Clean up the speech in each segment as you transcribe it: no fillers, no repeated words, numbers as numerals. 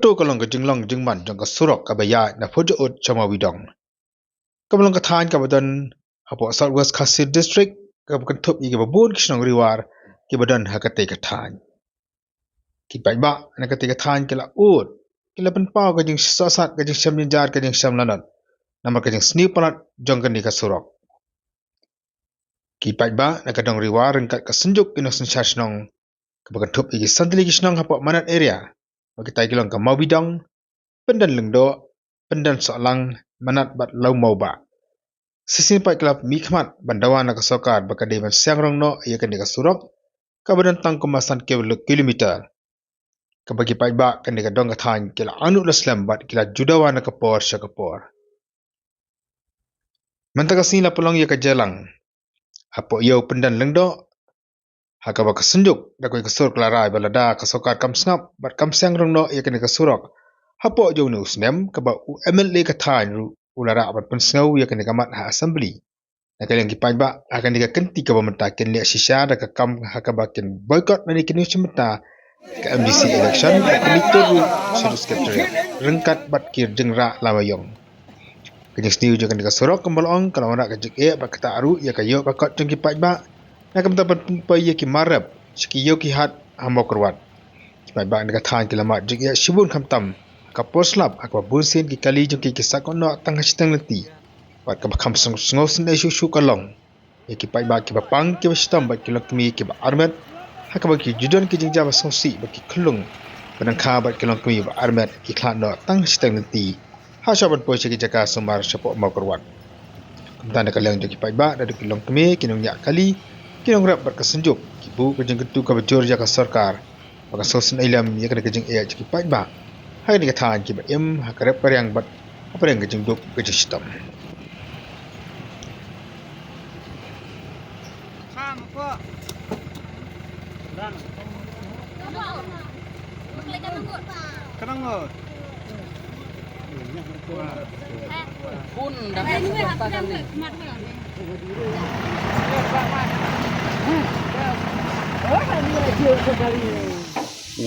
to kalong ka jinglong jingman jong ka surok ka baya na photo ut chama widong kamalong ka than ka badan hapo Southwest Khasi District ka bukan thup igi babun kisnong riwar ki badan hakate ka than ki ba na kate ka than kila ut kila pen pau ka jing sosat ka jing syam jar ka jing syam lanat namar ka jing sni palat jong ka ni ka surok ki ba na ka dong riwar rengkat ka senjuk kino sensyar snong ka bukan thup igi santli kisnong hapo manat area kita kilong ka mawidong pendan lengdo pendan solang manat bat lau mau ba sisimpai kelap mikmat bandawan nak sokar bakade ban siang rong no ia kan ka surok ka badan tang kumasan kilometer ka bagi pai ba kan ka dong ka than kila anu laslam bat kila judawan nak por syakapor mantaka sila pelong ia ka jalang apo yo pendan lengdo Haka ka senjuk da koi kasur kelarai balada kasokar kam snap bat kam siang rong no ia kan ka surok hapo jo nu snem ka ba MLA ka than ru ulara bat pen snau ia kan ka mat ha assembly na kalian ki pai ba akan ka kenti ka bamenta ken le shisha da ka kam haka ba ken boycott na ni ken chimta ka MDC election komite ru sudus secretary rengkat bat kir jengra lamayong kini stiu jo kan ka surok kembalong kalau nak ka jek e ba kata aru ia ka yo ka kot jeng ki pai ba nak mendapat paya ki marab sekiyo ki hat hamba kerwat kipai bang dekat than kilamat jik ya shibun khamtam ka poslap akwa bunsin ki kali jong ki kisakon no tang hasitang leti wat ka bakham sngos ne shu kalong ya kipai bang ki bapang ki bastam ba ki lokmi ki ba armet haka ba ki judon ki jingja ba songsi ba ki khulung banang kha ba ki lokmi ba armet ki khlan no tang hasitang leti ha shaban po ki jaka sumar shapo ma kerwat kamtan ka lang jong kipai ba da ki lokmi ki nong ya kali kinong rap berkesenjuk kibu kejeng ketu ka bejor jaka sarkar baka sosen ilam ya kena kejeng e jiki pai ba ha ni kathan ki ba em ha karep paryang bat apa yang kejeng duk kejeng sistem kham ko dan kenang ngot pun dapat pakan ni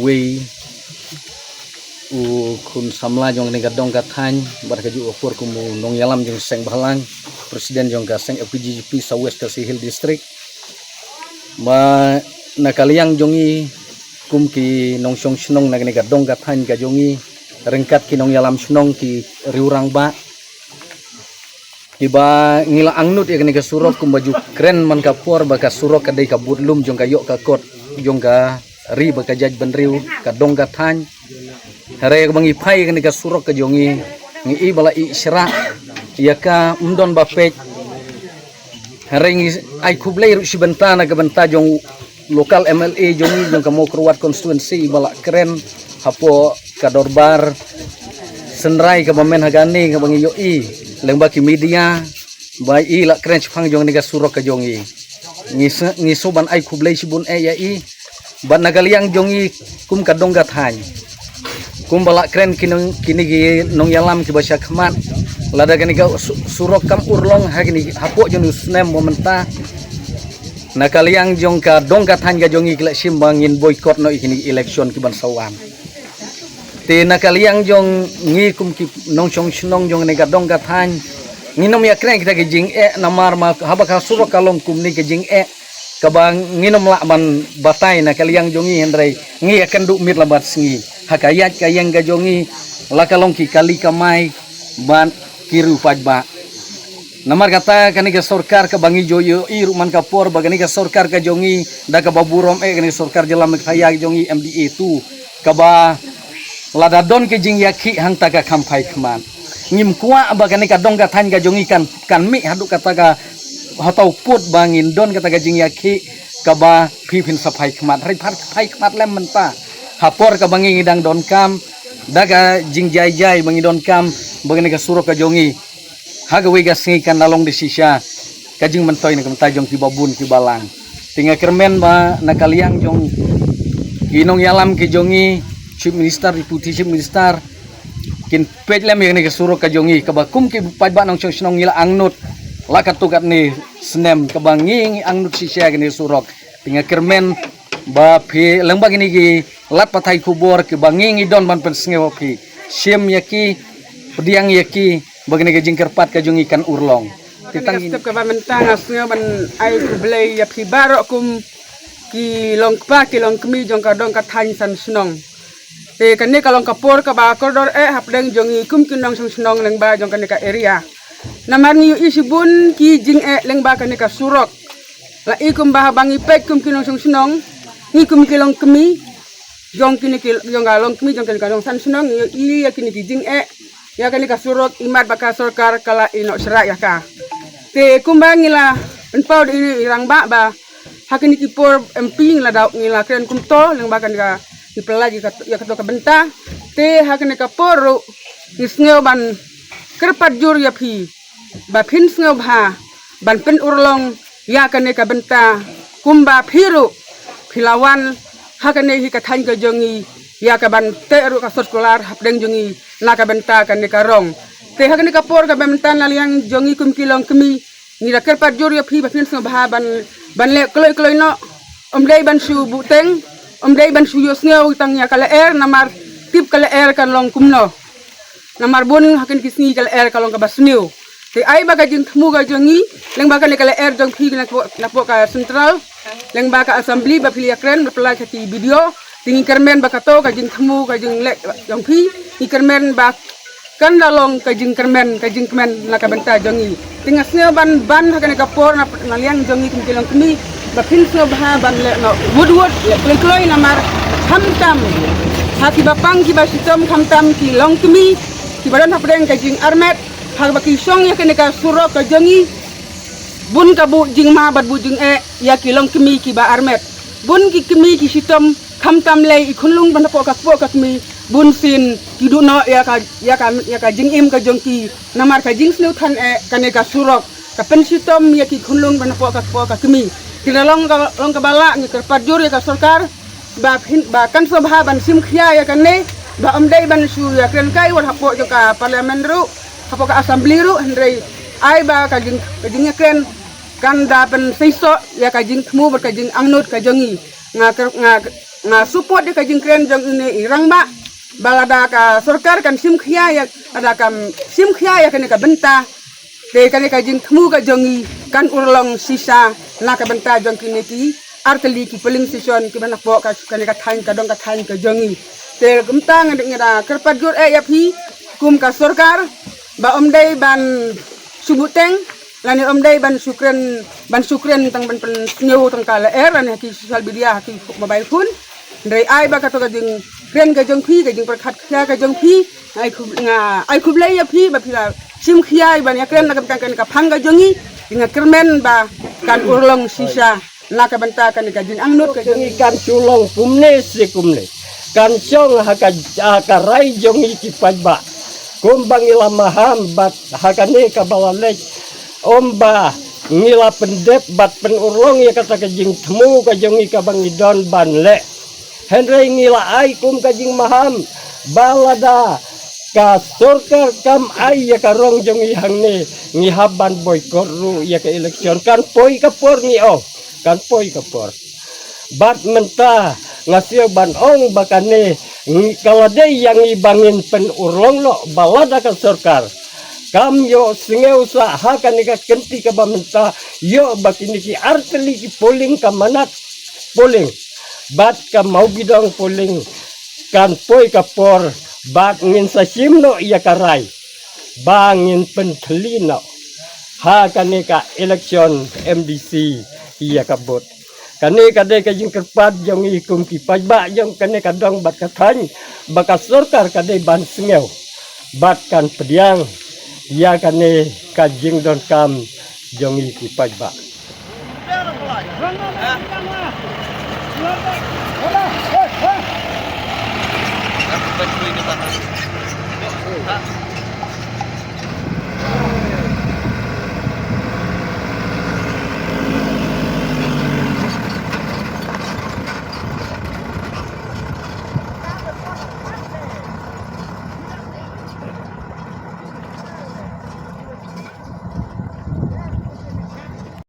we kun samla jong nega dong kathan bar kaju opor kumu nong yalam jong seng balang presiden jong ka seng FPGP Southwest Khasi Hill District ma nakaliang jongi kum ki nong song snong nega dong kathan ka jongi rengkat ki nong yalam snong ki riurang ba Iba ngila angnut ya kene ka surok kum baju keren man ka por ba ka surok ka dei ka budlum jong ka yok ka kot jong ka ri ba ka jaj benriu ka dong ka than hare ka bangi pai kene ka surok ka jongi ngi i bala i isra ya ka undon ba pej hare ngi ai kublai ru sibentana ka benta jong lokal MLA jongi jong ka mo kruat constituency bala keren hapo ka dorbar senrai ka bamen hagani ka bangi yo i lengbaki media bai i la krench phang jong ni ga surok ka jongi ngiso ban ai khublei sibun e ya i ban nagaliang jongi kum ka dongga than kum bala kren kini gi nong yalam ki basya khmat lada gani ga surok kam urlong ha gini hapo jong usnem momenta nakaliang jong ka dongga than ga jongi kila simbangin boycott no ikini election ki ban sawan te nakaliang jong ngi kum ki nong chong snong jong ne ga dong ga than ngi nom ya kren kita ke jing e namar ma haba ka surok kalong kum ni ke jing e ka bang ngi nom la ban batai nakaliang jongi hendrai ngi akan du mit labat sngi hakayat kayang ga jongi la kalong ki kali kamai ban kiru pajba namar kata kani ke sarkar ka bangi joyo i ruman ka por bagani ka sarkar ka jongi da ka baburom e kani sarkar jelam khaya jongi MDA tu ka ba lada don ke jing yaki hang taga kampai kman ngim kuwa bagani ka dong ka than ga jongi kan mi haduk kata ka hatau put bangin don kata ga jing yaki ka ba phipin sapai kman rai pai kmat lem menta hapor ka bangi ngidang don kam daga jing jai bangi don kam bagani ka surok ka jongi haga we ga singi kan lalong di sisa ka jing mentoy na kamta jong ki babun ki balang tinga kermen ba nakaliang jong ginong yalam ki jongi Chief Minister, Deputy Chief Minister, kin pej lem yang ni kesurok ka jongi kabakum ki pajba nong chong snong ngila angnut lakat tukat ni snem kabangi angnut sisya ni surok tinga kermen ba phi lengbak ini ki lat pathai kubor ki bangingi don ban pen sngeu phi sim yaki pediang yaki bagini ke jingker pat ka jung ikan urlong Titang step ka mentang asnga ban ai ku blai ya phi barok kum ki long pa ki long kmi jong ka dong ka than san snong te kan ne kalong kapor ka ba koridor hap deng jong i kum kinong sang snong leng ba jong kan ka area namar ni isibun ki jing leng ba kan ka surok la ikum bah bangi pek kum kinong sung sunong ni kum kilong kemi jong kini jong galong kemi jong kini san sunong i ya kini jing ya kani ka surok imat baka sarkar kala ino serak ya ka te kumbang ila enpau ini irang ba hakini kipor emping la dauk ngila kren kumto leng bakan ka dipelagi ka ya ka benta te hakini ka poru isngeu ban kerpat jur ya phi ba phin sngo bha ban pen urlong ya kane ka benta kumba phiru philawan hakane hi ka than ka jongi ya ka ban te ru ka sekolah hapdeng jongi na ka benta kane ka rong te hakane ka por ka benta na liang jongi kum kilong kemi ni la kerpat jur ya phi ba phin sngo bha ban le kloi no dei ban su buteng dei ban su yo sngo tang ya kala namar tip kala kan long kumno namar bun hakin kisni kala kalong ka basniu te ai baga jing thmu ga jongi leng baga le kala jong phi na po ka central leng baga assembly ba phi akren pla ka ti video tingi kermen ba ka to ka jing thmu ka jing le jong phi ni kermen ba kan dalong ka jing kermen na ka benta jongi tingas ne ban hakane ka por na liang jongi kum kilong kmi ba phin so ba ban le no wood le kloi na mar hamtam hati bapang ki ba sitom hamtam ki long kmi ki badan hapdeng ka jing armet hal baki song ya kene ka surok ka jongi bun ka bu jing ma bat bu jing ya kilong kemi ki ba armet bun ki kemi ki sitom kham tam le i khunlung ban po ka kmi bun sin ki du no ya ka jing im ka jongki namar ka jing snu than kane ka surok ka pen sitom ya ki khunlung ban po ka kemi tilalong ka bala ni kerpat jur ya ka sarkar ba kan so bha ban sim khia ya kane ba dei ban su ya kren kai war hapo jo ka parlimen ru hapo ka assembly ru hendrei ai ba ka jing kren kan da pen seiso ya ka jing thmu ka jing angnut ka jongi nga support ka jing kren jong ini irang ba balada ka sarkar kan sim khia ya ada kam sim khia ya kan ka benta te kan ka jing thmu ka jongi kan urlong sisa na ka benta jong kini ki arteli ki polling station ki banak po ka kan ka thain ka dong ka thain ka jongi te kumtang ngira kerpat jur ya phi kum ka sarkar ba dei ban subuteng lani dei ban sukren tang ban pen nyu tang kala lani ki social media ki mobile phone ndai ai ba ka to ka jing kren ka jong phi ka jing perkhat khia ka jong phi ai khub lei ya phi ba phi la sim khia ban ya kren na ka phang ka jongi dinga kermen ba kan urlong sisa na ka benta kan ka jing angnut ka jongi kan sulong kumne kan song haka rai jongi ki pajba kumbang ila maham bat hakane ka balalek omba ngila pendep bat pen urlong ya kata ka jing temu ka jongi ka bangidon banle henry ngila ai kum ka jing maham balada ka sarkar kam ai ya ka rong jongi hangne ngihaban boykot ru ya ka eleksyon kan poi ka por ni kan poi ka por bat menta ngasih ban ong bakane kalade yang ibangin pen urlong no balada ka sarkar kam yo singeu sa hakan ka kenti ka bamenta yo bakini ki arteli ki polling ka manat polling bat ka mau bidang polling kan poi ka por bat ngin sa simno iya karai bangin pen thelino hakan ka election MDC iya kabot kane kade ka jing kerpat jong ikum ki pajba jong kane kadong bat kathan baka sarkar kade ban singeu bat kan pediang ya kane ka jing don kam jong ki pajba